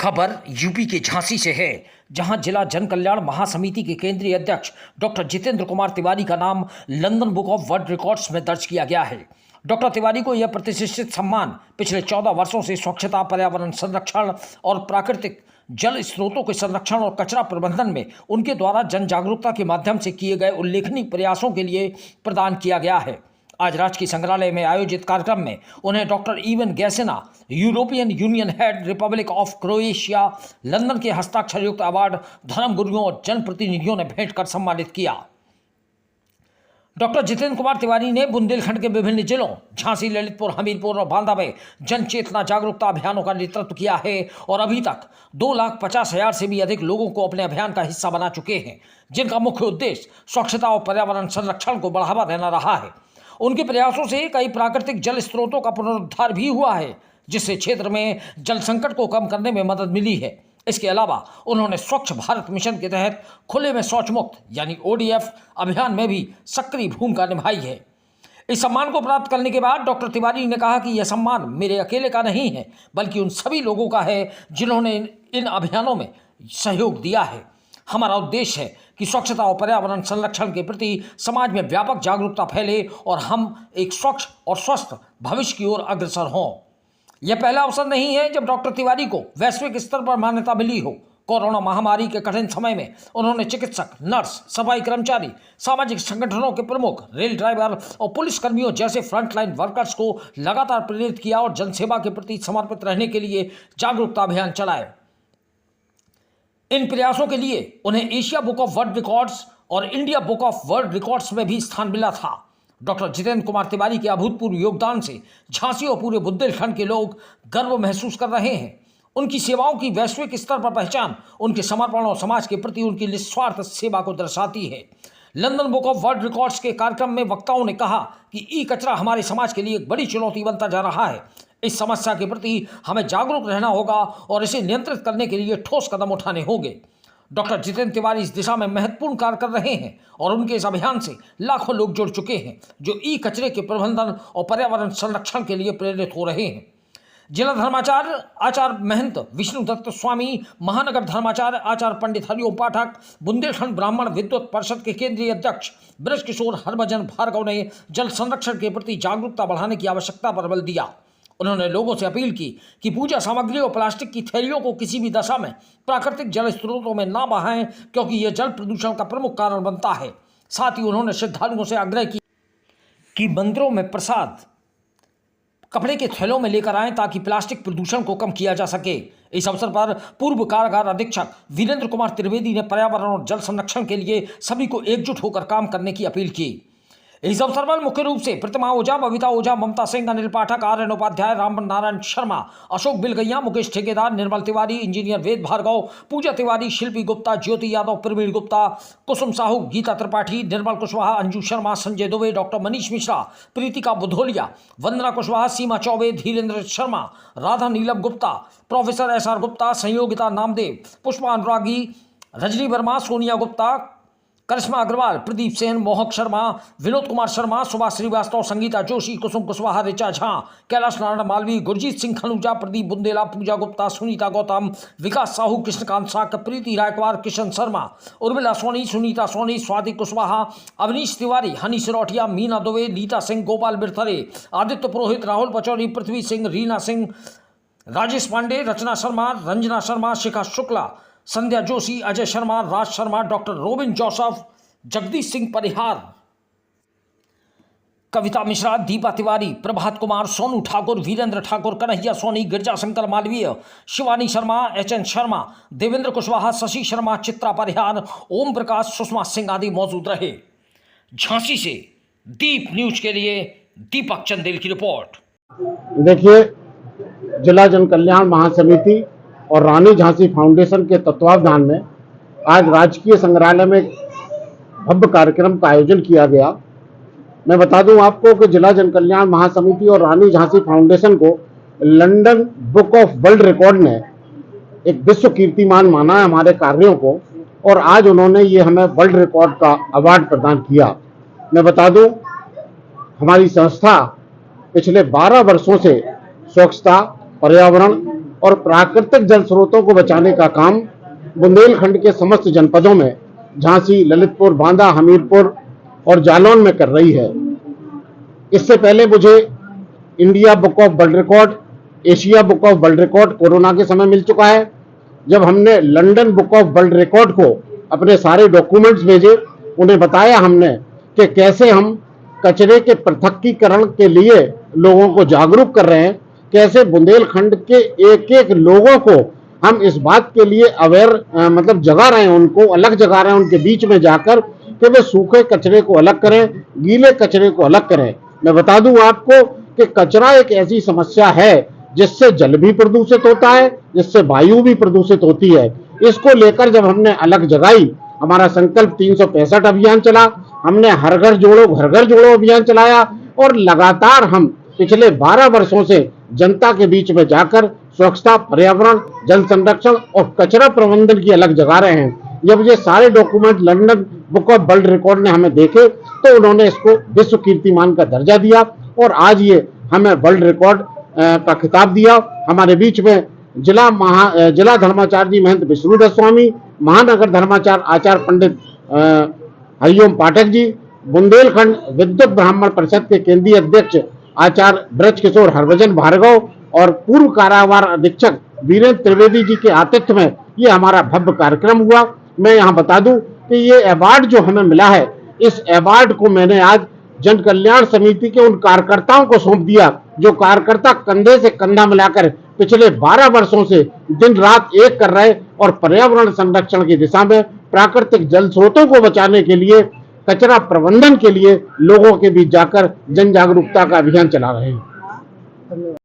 खबर यूपी के झांसी से है, जहां जिला जन कल्याण महासमिति के केंद्रीय अध्यक्ष डॉक्टर जितेंद्र कुमार तिवारी का नाम London book of world records में दर्ज किया गया है। डॉक्टर तिवारी को यह प्रतिष्ठित सम्मान पिछले 14 वर्षों से स्वच्छता, पर्यावरण संरक्षण और प्राकृतिक जल स्रोतों के संरक्षण और कचरा प्रबंधन में उनके द्वारा जन जागरूकता के माध्यम से किए गए उल्लेखनीय प्रयासों के लिए प्रदान किया गया है। आज राजकीय संग्रहालय में आयोजित कार्यक्रम में उन्हें doctor Ivan Gasena, European Union head, Republic of Croatia, London के हस्ताक्षर युक्त अवार्ड, धर्मगुरुओं और जनप्रतिनिधियों ने भेंट कर सम्मानित किया। डॉक्टर जितेंद्र कुमार तिवारी ने बुंदेलखंड के विभिन्न जिलों झांसी, ललितपुर, हमीरपुर और बांदा में जन चेतना जागरूकता अभियानों का नेतृत्व किया है और अभी तक 2,50,000 से भी अधिक लोगों को अपने अभियान का हिस्सा बना चुके हैं, जिनका मुख्य उद्देश्य स्वच्छता और पर्यावरण संरक्षण को बढ़ावा देना रहा है। उनके प्रयासों से कई प्राकृतिक जल स्रोतों का पुनरुद्धार भी हुआ है, जिससे क्षेत्र में जल संकट को कम करने में मदद मिली है। इसके अलावा उन्होंने स्वच्छ भारत मिशन के तहत खुले में शौच मुक्त यानी ODF अभियान में भी सक्रिय भूमिका निभाई है। इस सम्मान को प्राप्त करने के बाद डॉक्टर तिवारी ने कहा कि यह सम्मान मेरे अकेले का नहीं है, बल्कि उन सभी लोगों का है जिन्होंने इन अभियानों में सहयोग दिया है। हमारा उद्देश्य है कि स्वच्छता और पर्यावरण संरक्षण के प्रति समाज में व्यापक जागरूकता फैले और हम एक स्वच्छ और स्वस्थ भविष्य की ओर अग्रसर हों। यह पहला अवसर नहीं है जब डॉक्टर तिवारी को वैश्विक स्तर पर मान्यता मिली हो। कोरोना महामारी के कठिन समय में उन्होंने चिकित्सक, नर्स, सफाई कर्मचारी, सामाजिक संगठनों के प्रमुख, रेल ड्राइवर और पुलिस कर्मियों जैसे फ्रंटलाइन वर्कर्स को लगातार प्रेरित किया और जनसेवा के प्रति समर्पित रहने के लिए जागरूकता अभियान चलाए। इन प्रयासों के लिए उन्हें Asia book of world records और India book of world records में भी स्थान मिला था। डॉक्टर जितेंद्र कुमार तिवारी के अभूतपूर्व योगदान से झांसी और पूरे बुंदेलखंड के लोग गर्व महसूस कर रहे हैं। उनकी सेवाओं की वैश्विक स्तर पर पहचान उनके समर्पण और समाज के प्रति उनकी निस्वार्थ सेवा को दर्शाती है। London book of world records के कार्यक्रम में वक्ताओं ने कहा कि ई कचरा हमारे समाज के लिए एक बड़ी चुनौती बनता जा रहा है। इस समस्या के प्रति हमें जागरूक रहना होगा और इसे नियंत्रित करने के लिए ठोस कदम उठाने होंगे। डॉक्टर जितेंद्र तिवारी इस दिशा में महत्वपूर्ण कार्य कर रहे हैं और उनके इस अभियान से लाखों लोग जुड़ चुके हैं, जो ई कचरे के प्रबंधन और पर्यावरण संरक्षण के लिए प्रेरित हो रहे हैं। जिला धर्माचार्य आचार्य महंत विष्णु दत्त स्वामी, महानगर धर्माचार्य आचार्य पंडित हरिओम पाठक, बुंदेलखंड ब्राह्मण विद्वत परिषद के केंद्रीय अध्यक्ष ब्रजकिशोर हरभजन भार्गव ने जल संरक्षण के प्रति जागरूकता बढ़ाने की आवश्यकता पर बल दिया। उन्होंने लोगों से अपील की कि पूजा सामग्री और प्लास्टिक की थैलियों को किसी भी दशा में प्राकृतिक जल स्रोतों में ना बहाएं, क्योंकि यह जल प्रदूषण का प्रमुख कारण बनता है। साथ ही उन्होंने श्रद्धालुओं से आग्रह किया कि मंदिरों में प्रसाद कपड़े के थैलों में लेकर आएं, ताकि प्लास्टिक प्रदूषण को कम किया जा सके। इस अवसर पर पूर्व कारागार अधीक्षक वीरेंद्र कुमार त्रिवेदी ने पर्यावरण और जल संरक्षण के लिए सभी को एकजुट होकर काम करने की अपील की। इस अवसर पर मुख्य रूप से प्रतिमा ओझा, बबीता ओझा, ममता सिंह, अनिल पाठक, आर्यन उपाध्याय, राम नारायण शर्मा, अशोक बिलगैया, मुकेश ठेकेदार, निर्मल तिवारी, इंजीनियर वेद भार्गव, पूजा तिवारी, शिल्पी गुप्ता, ज्योति यादव, प्रवीण गुप्ता, कुसुम साहू, गीता त्रिपाठी, निर्मल कुशवाहा, अंजू शर्मा, संजय दुबे, डॉक्टर मनीष मिश्रा, प्रीतिका बुधोलिया, वंदना कुशवाहा, सीमा चौबे, धीरेन्द्र शर्मा, राधा नीलम गुप्ता, प्रोफेसर SR गुप्ता, संयोगिता नामदेव, पुष्पा अनुरागी, रजनी वर्मा, सोनिया गुप्ता, करिश्मा अग्रवाल, प्रदीप सेन, मोहक शर्मा, विनोद कुमार शर्मा, सुभाष श्रीवास्तव, संगीता जोशी, कुसुम कुशवाहा, ऋचा झा, कैलाश नारायण मालवी, गुरजीत सिंह खनूजा, प्रदीप बुंदेला, पूजा गुप्ता, सुनीता गौतम, विकास Sahu, Krishnakant Sak, Preeti Raikwar, Kishan Sharma, Urmila Soni, Sunita Soni, Swati Kushwaha, Avneesh Tiwari, Honey Sirothiya, Meena Dubey, Neeta Singh, Gopal Birthare, Aditya Purohit, Rahul Pachauri, Prithvi Singh, Reena Singh, Rajesh Pandey, Rachna Sharma, Ranjana Sharma, Shikha Shukla, Sandhya Joshi, Ajay Sharma, Raj Sharma, doctor Robin Joseph, Jagdish Singh Parihar, Kavita Mishra, Deepa Tiwari, Prabhat Kumar, Sonu Thakur, Virendra Thakur, Kanhaiya Soni, Girja Shankar Malviya, Shivani Sharma, HN Sharma, Devendra Kushwaha, Shashi Sharma, Chitra परिहार, ओम प्रकाश, सुषमा सिंह आदि मौजूद रहे। झांसी से दीप न्यूज के लिए दीपक चंदेल की रिपोर्ट। देखिए, जिला जन कल्याण महासमिति और रानी झांसी फाउंडेशन के तत्वावधान में आज राजकीय संग्रहालय में भव्य कार्यक्रम का आयोजन किया गया। मैं बता दूं आपको कि जिला जन कल्याण महासमिति और रानी झांसी फाउंडेशन को London book of world record ने एक विश्व कीर्तिमान माना है हमारे कार्यों को, और आज उन्होंने ये हमें वर्ल्ड रिकॉर्ड का अवार्ड प्रदान किया। मैं बता दूं, हमारी संस्था पिछले 12 वर्षों से स्वच्छता, पर्यावरण और प्राकृतिक जल स्रोतों को बचाने का काम बुंदेलखंड के समस्त जनपदों में झांसी, ललितपुर, बांदा, हमीरपुर और जालौन में कर रही है। इससे पहले मुझे India book of world record, Asia book of world record corona के समय मिल चुका है। जब हमने London book of world record को अपने सारे डॉक्यूमेंट्स भेजे, उन्हें बताया हमने कि कैसे हम कचरे के पृथक्कीकरण के लिए लोगों को जागरूक कर रहे हैं, कैसे बुंदेलखंड के एक एक लोगों को हम इस बात के लिए अवेयर मतलब जगा रहे हैं, उनको अलग जगा रहे हैं, उनके बीच में जाकर कि वे सूखे कचरे को अलग करें, गीले कचरे को अलग करें। मैं बता दूं आपको कि कचरा एक ऐसी समस्या है जिससे जल भी प्रदूषित होता है, जिससे वायु भी प्रदूषित होती है। इसको लेकर जब हमने अलग जगाई, हमारा संकल्प 365 अभियान चला, हमने हर घर जोड़ो अभियान चलाया और लगातार हम पिछले 12 वर्षों से जनता के बीच में जाकर स्वच्छता, पर्यावरण, जल संरक्षण और कचरा प्रबंधन की अलग जगा रहे हैं। जब ये सारे document London book of world record ने हमें देखे तो उन्होंने इसको विश्व कीर्तिमान का दर्जा दिया और आज ये हमें वर्ल्ड रिकॉर्ड का खिताब दिया। हमारे बीच में जिला धर्माचार्य जी महंत विष्णुदत्त स्वामी, महानगर धर्माचार्य आचार्य पंडित हरिओम पाठक जी, बुंदेलखंड विद्युत ब्राह्मण परिषद के केंद्रीय अध्यक्ष आचार्य ब्रज किशोर हरभजन भार्गव और पूर्व कारावार अधीक्षक वीरेंद्र त्रिवेदी जी के आतिथ्य में ये हमारा भव्य कार्यक्रम हुआ। मैं यहाँ बता दूं कि ये अवार्ड जो हमें मिला है, इस अवार्ड को मैंने आज जन कल्याण समिति के उन कार्यकर्ताओं को सौंप दिया जो कार्यकर्ता कंधे से कंधा मिलाकर पिछले 12 वर्षों से दिन रात एक कर रहे और पर्यावरण संरक्षण की दिशा में, प्राकृतिक जल स्रोतों को बचाने के लिए, कचरा प्रबंधन के लिए लोगों के बीच जाकर जन जागरूकता का अभियान चला रहे हैं।